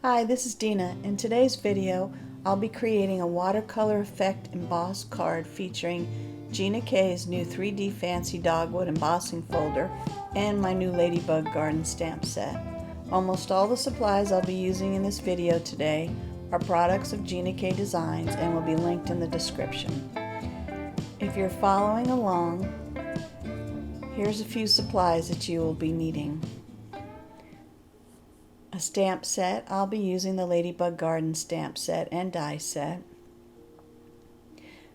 Hi, this is Dina. In today's video, I'll be creating a watercolor effect embossed card featuring Gina K's new 3D Fancy Dogwood embossing folder and my new Ladybug garden stamp set. Almost all the supplies I'll be using in this video today are products of Gina K Designs and will be linked in the description. If you're following along, here's a few supplies that you will be needing. A stamp set. I'll be using the Ladybug Garden stamp set and die set.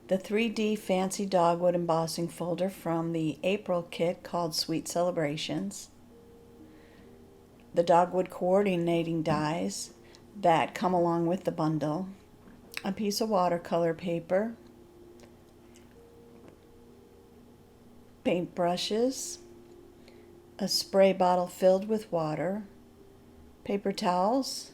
The 3D Fancy Dogwood embossing folder from the April kit called Sweet Celebrations. The Dogwood coordinating dies that come along with the bundle. A piece of watercolor paper. Paintbrushes. A spray bottle filled with water. Paper towels,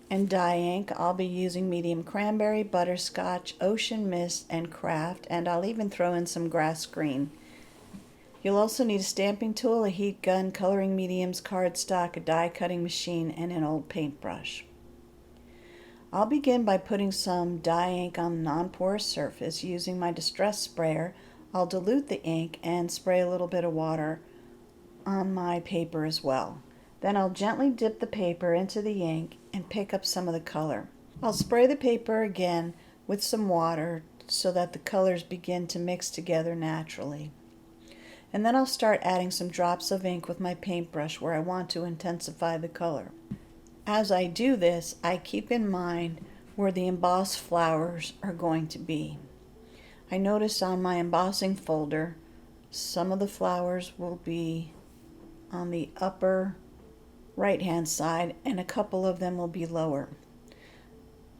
and dye ink. I'll be using medium cranberry, butterscotch, ocean mist, and craft, and I'll even throw in some grass green. You'll also need a stamping tool, a heat gun, coloring mediums, cardstock, a die cutting machine, and an old paintbrush. I'll begin by putting some dye ink on a non-porous surface. Using my distress sprayer, I'll dilute the ink and spray a little bit of water on my paper as well. Then I'll gently dip the paper into the ink and pick up some of the color. I'll spray the paper again with some water so that the colors begin to mix together naturally. And then I'll start adding some drops of ink with my paintbrush where I want to intensify the color. As I do this, I keep in mind where the embossed flowers are going to be. I notice on my embossing folder, some of the flowers will be on the upper right hand side and a couple of them will be lower.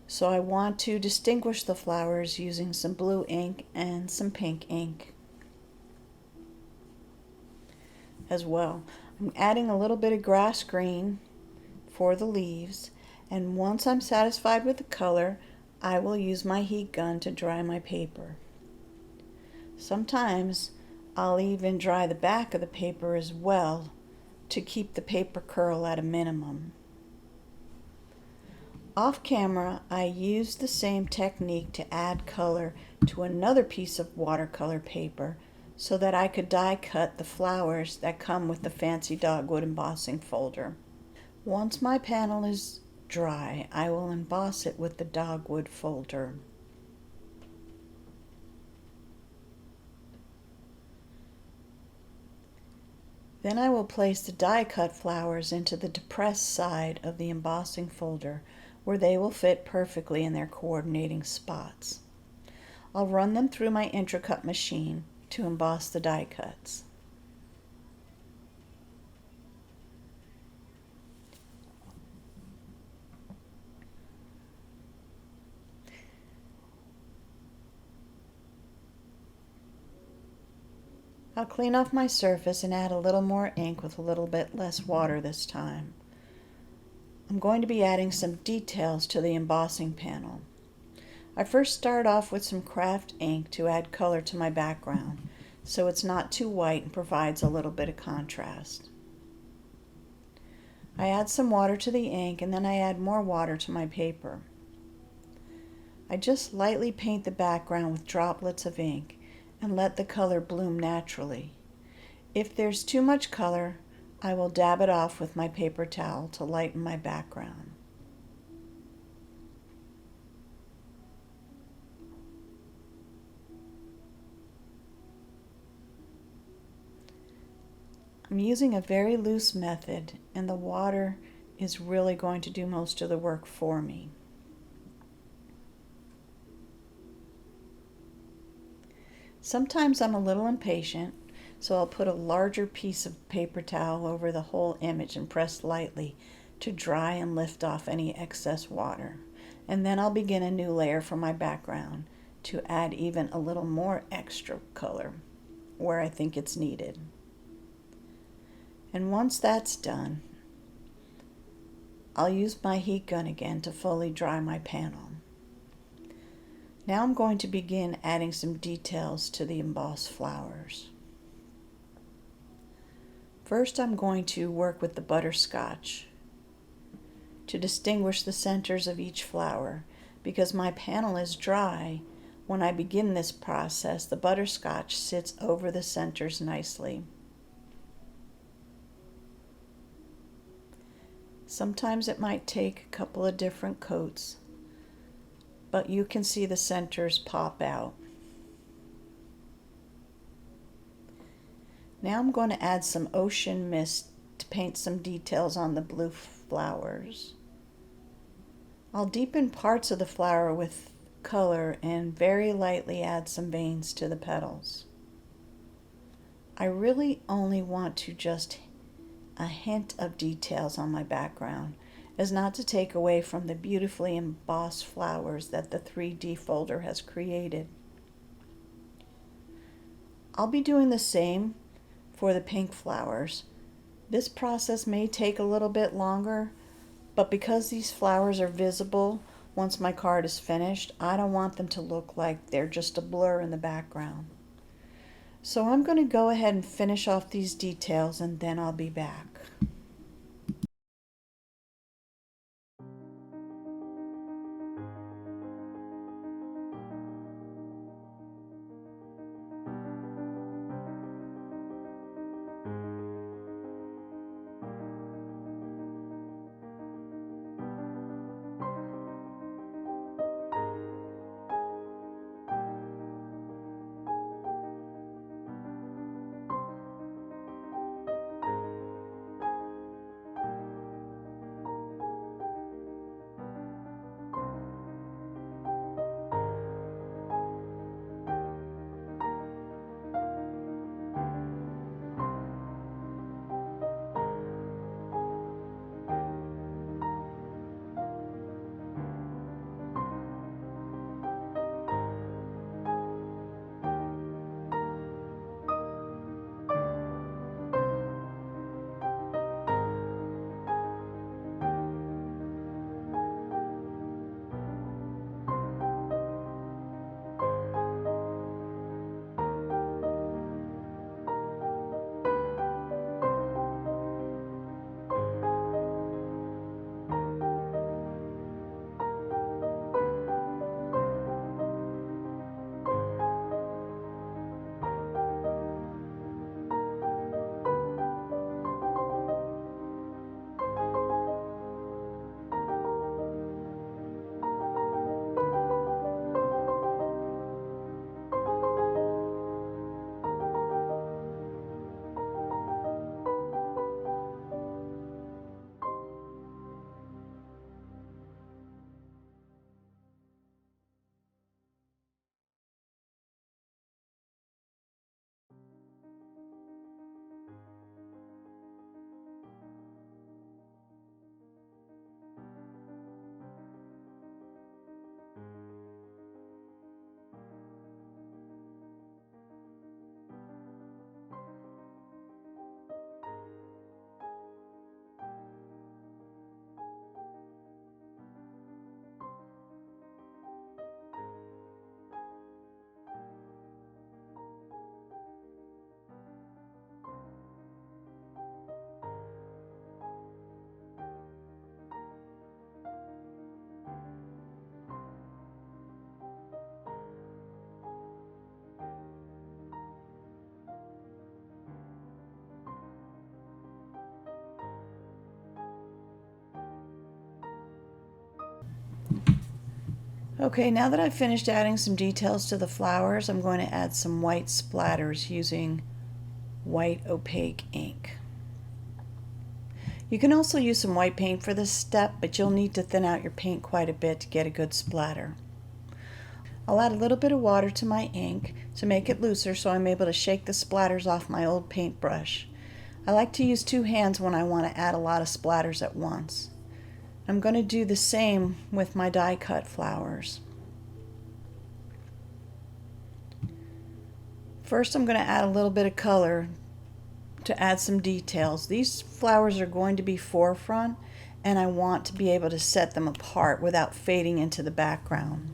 So I want to distinguish the flowers using some blue ink and some pink ink as well. I'm adding a little bit of grass green for the leaves, and once I'm satisfied with the color, I will use my heat gun to dry my paper. Sometimes I'll even dry the back of the paper as well to keep the paper curl at a minimum. Off camera, I used the same technique to add color to another piece of watercolor paper so that I could die cut the flowers that come with the Fancy Dogwood embossing folder. Once my panel is dry, I will emboss it with the Dogwood folder. Then I will place the die-cut flowers into the depressed side of the embossing folder where they will fit perfectly in their coordinating spots. I'll run them through my intracut machine to emboss the die cuts. I'll clean off my surface and add a little more ink with a little bit less water this time. I'm going to be adding some details to the embossing panel. I first start off with some craft ink to add color to my background so it's not too white and provides a little bit of contrast. I add some water to the ink and then I add more water to my paper. I just lightly paint the background with droplets of ink and let the color bloom naturally. If there's too much color, I will dab it off with my paper towel to lighten my background. I'm using a very loose method, and the water is really going to do most of the work for me. Sometimes I'm a little impatient, so I'll put a larger piece of paper towel over the whole image and press lightly to dry and lift off any excess water. And then I'll begin a new layer for my background to add even a little more extra color where I think it's needed. And once that's done, I'll use my heat gun again to fully dry my panel. Now I'm going to begin adding some details to the embossed flowers. First I'm going to work with the butterscotch to distinguish the centers of each flower. Because my panel is dry, when I begin this process, the butterscotch sits over the centers nicely. Sometimes it might take a couple of different coats, but you can see the centers pop out. Now I'm going to add some ocean mist to paint some details on the blue flowers. I'll deepen parts of the flower with color and very lightly add some veins to the petals. I really only want to just a hint of details on my background, as not to take away from the beautifully embossed flowers that the 3D folder has created. I'll be doing the same for the pink flowers. This process may take a little bit longer, but because these flowers are visible once my card is finished, I don't want them to look like they're just a blur in the background. So I'm going to go ahead and finish off these details and then I'll be back. Okay, now that I've finished adding some details to the flowers, I'm going to add some white splatters using white opaque ink. You can also use some white paint for this step, but you'll need to thin out your paint quite a bit to get a good splatter. I'll add a little bit of water to my ink to make it looser so I'm able to shake the splatters off my old paintbrush. I like to use two hands when I want to add a lot of splatters at once. I'm going to do the same with my die cut flowers. First I'm going to add a little bit of color to add some details. These flowers are going to be forefront and I want to be able to set them apart without fading into the background.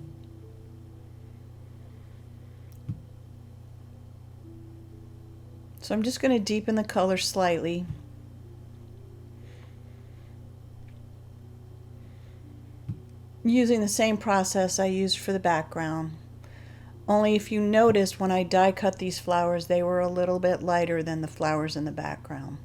So I'm just going to deepen the color slightly. using the same process I used for the background. Only if you noticed when I die cut these flowers, they were a little bit lighter than the flowers in the background.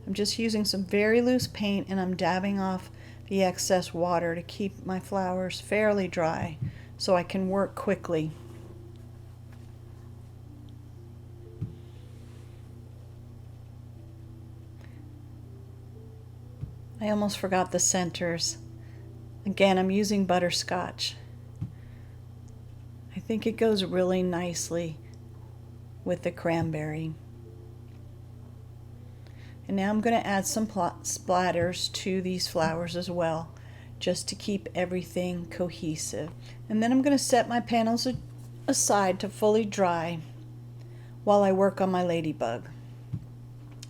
I'm just using some very loose paint and I'm dabbing off the excess water to keep my flowers fairly dry so I can work quickly. I almost forgot the centers. Again, I'm using butterscotch. I think it goes really nicely with the cranberry. And now I'm going to add some splatters to these flowers as well, just to keep everything cohesive. And then I'm going to set my panels aside to fully dry while I work on my ladybug.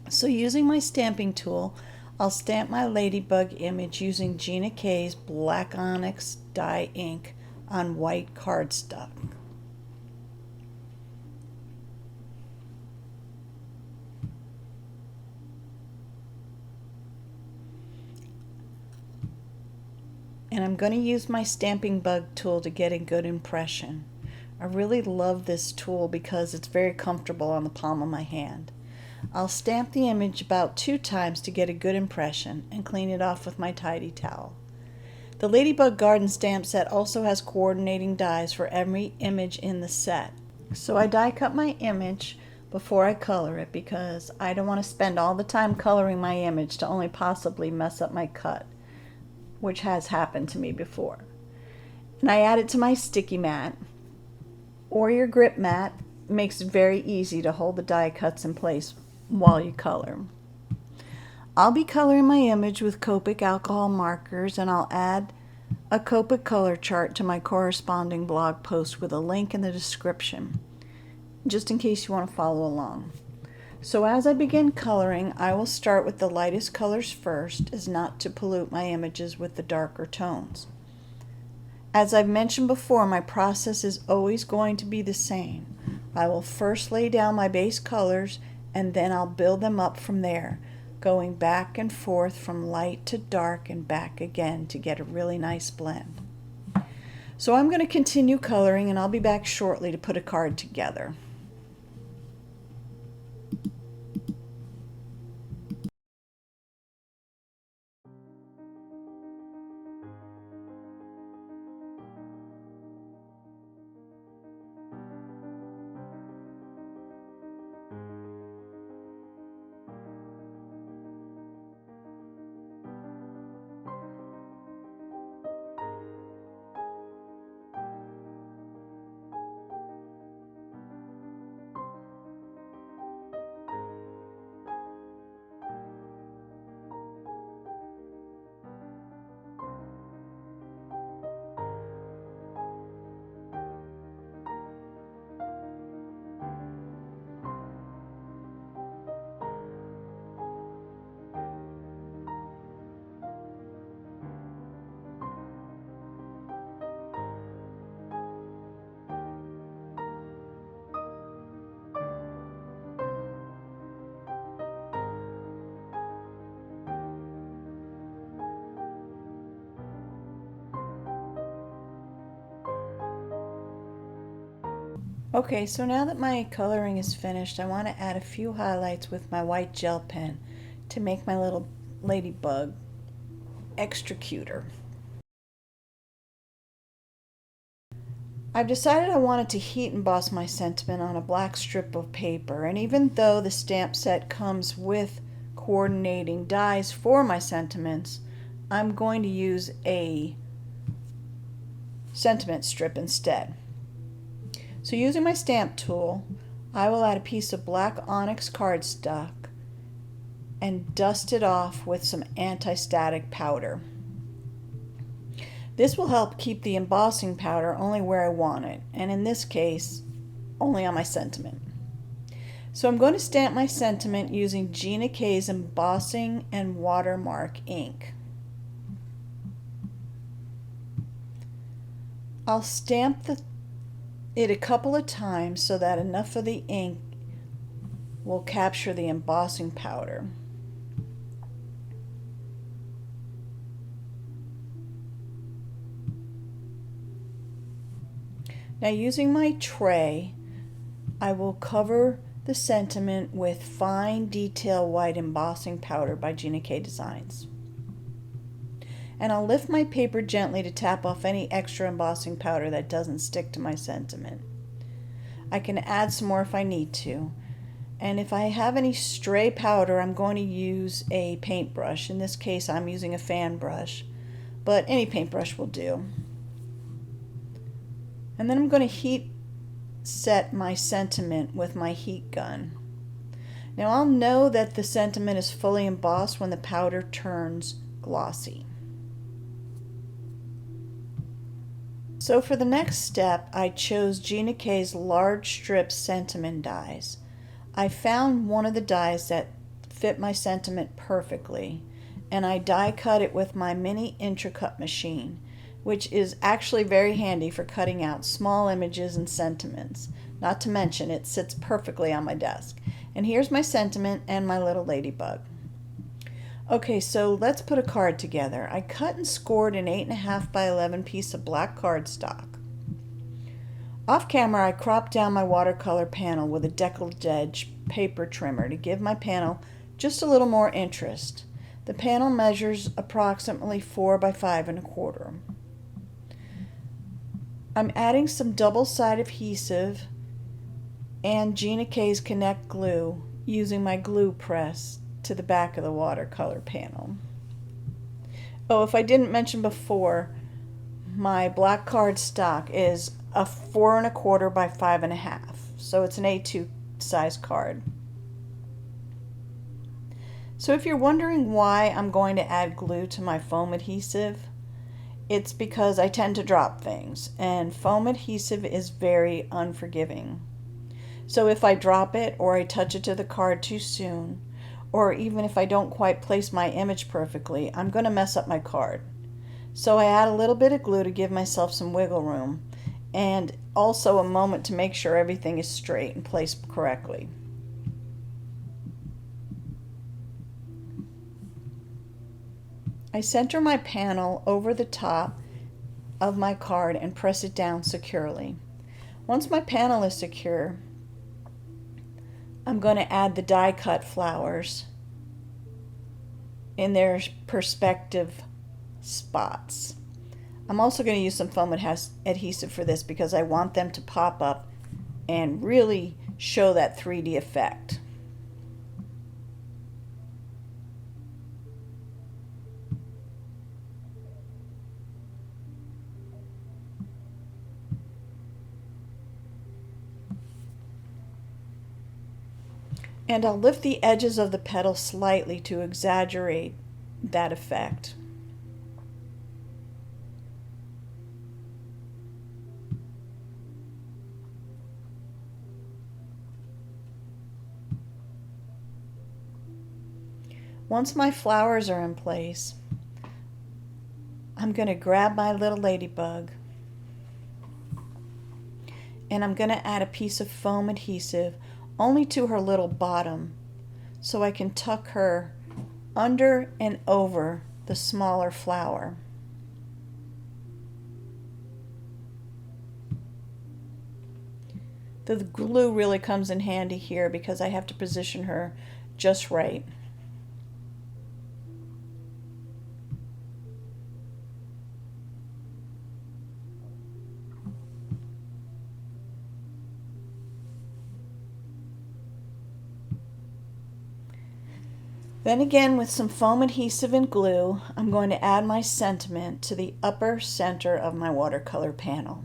So using my stamping tool, I'll stamp my ladybug image using Gina K's Black Onyx dye ink on white cardstock. And I'm going to use my stamping bug tool to get a good impression. I really love this tool because it's very comfortable on the palm of my hand. I'll stamp the image about 2 times to get a good impression and clean it off with my tidy towel. The Ladybug Garden stamp set also has coordinating dies for every image in the set. So I die cut my image before I color it because I don't want to spend all the time coloring my image to only possibly mess up my cut, which has happened to me before. And I add it to my sticky mat, or your grip mat. Makes it very easy to hold the die cuts in place while you color. I'll be coloring my image with Copic alcohol markers, and I'll add a Copic color chart to my corresponding blog post with a link in the description, just in case you want to follow along. So as I begin coloring, I will start with the lightest colors first, as not to pollute my images with the darker tones. As I've mentioned before, my process is always going to be the same. I will first lay down my base colors and then I'll build them up from there, going back and forth from light to dark and back again to get a really nice blend. So I'm going to continue coloring and I'll be back shortly to put a card together. Okay, so now that my coloring is finished, I want to add a few highlights with my white gel pen to make my little ladybug extra cuter. I've decided I wanted to heat emboss my sentiment on a black strip of paper, and even though the stamp set comes with coordinating dies for my sentiments, I'm going to use a sentiment strip instead. So using my stamp tool, I will add a piece of black onyx cardstock and dust it off with some anti-static powder. This will help keep the embossing powder only where I want it, and in this case, only on my sentiment. So I'm going to stamp my sentiment using Gina K's embossing and watermark ink. I'll stamp it a couple of times so that enough of the ink will capture the embossing powder. Now, using my tray, I will cover the sentiment with fine detail white embossing powder by Gina K Designs. And I'll lift my paper gently to tap off any extra embossing powder that doesn't stick to my sentiment. I can add some more if I need to. And if I have any stray powder, I'm going to use a paintbrush. In this case, I'm using a fan brush, but any paintbrush will do. And then I'm going to heat set my sentiment with my heat gun. Now I'll know that the sentiment is fully embossed when the powder turns glossy. So for the next step, I chose Gina K's large strip sentiment dies. I found one of the dies that fit my sentiment perfectly, and I die cut it with my mini Intracut machine, which is actually very handy for cutting out small images and sentiments. Not to mention, it sits perfectly on my desk. And here's my sentiment and my little ladybug. Okay, so let's put a card together. I cut and scored an 8.5 by 11 piece of black cardstock. Off camera, I cropped down my watercolor panel with a deckled edge paper trimmer to give my panel just a little more interest. The panel measures approximately 4 by 5.25. I'm adding some double-sided adhesive and Gina K's Connect glue using my glue press to the back of the watercolor panel. Oh, if I didn't mention before, my black cardstock is a 4.25 by 5.5, so it's an A2 size card. So if you're wondering why I'm going to add glue to my foam adhesive, it's because I tend to drop things, and foam adhesive is very unforgiving. So if I drop it, or I touch it to the card too soon, or even if I don't quite place my image perfectly, I'm going to mess up my card. So I add a little bit of glue to give myself some wiggle room, and also a moment to make sure everything is straight and placed correctly. I center my panel over the top of my card and press it down securely. Once my panel is secure, I'm going to add the die cut flowers in their perspective spots. I'm also going to use some foam adhesive for this because I want them to pop up and really show that 3D effect. And I'll lift the edges of the petal slightly to exaggerate that effect. Once my flowers are in place, I'm going to grab my little ladybug and I'm going to add a piece of foam adhesive only to her little bottom so I can tuck her under and over the smaller flower. The glue really comes in handy here because I have to position her just right. Then again, with some foam adhesive and glue, I'm going to add my sentiment to the upper center of my watercolor panel.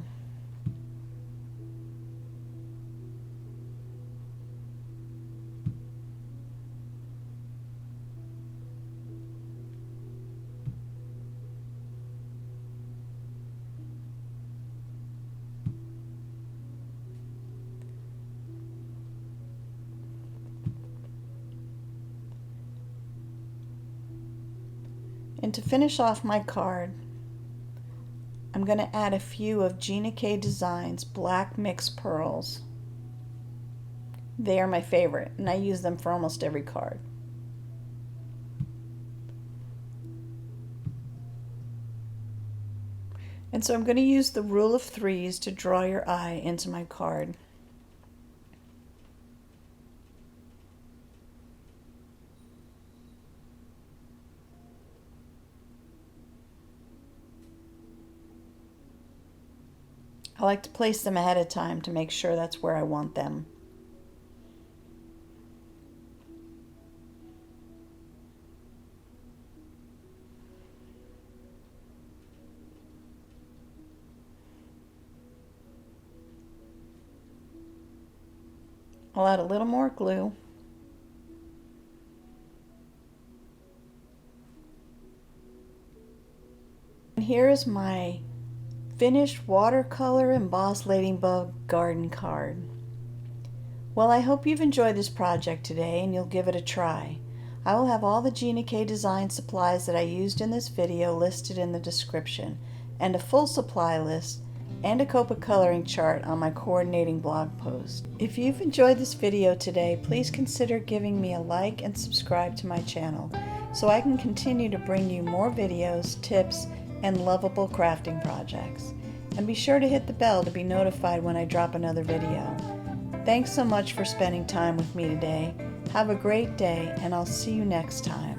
And to finish off my card, I'm going to add a few of Gina K Designs black mixed pearls. They are my favorite, and I use them for almost every card. And so I'm going to use the rule of threes to draw your eye into my card. I like to place them ahead of time to make sure that's where I want them. I'll add a little more glue. And here is my finished watercolor embossed ladybug garden card. Well, I hope you've enjoyed this project today and you'll give it a try. I will have all the Gina K Design supplies that I used in this video listed in the description, and a full supply list and a Copa coloring chart on my coordinating blog post. If you've enjoyed this video today, please consider giving me a like and subscribe to my channel so I can continue to bring you more videos, tips, and lovable crafting projects. And be sure to hit the bell to be notified when I drop another video. Thanks so much for spending time with me today. Have a great day, and I'll see you next time.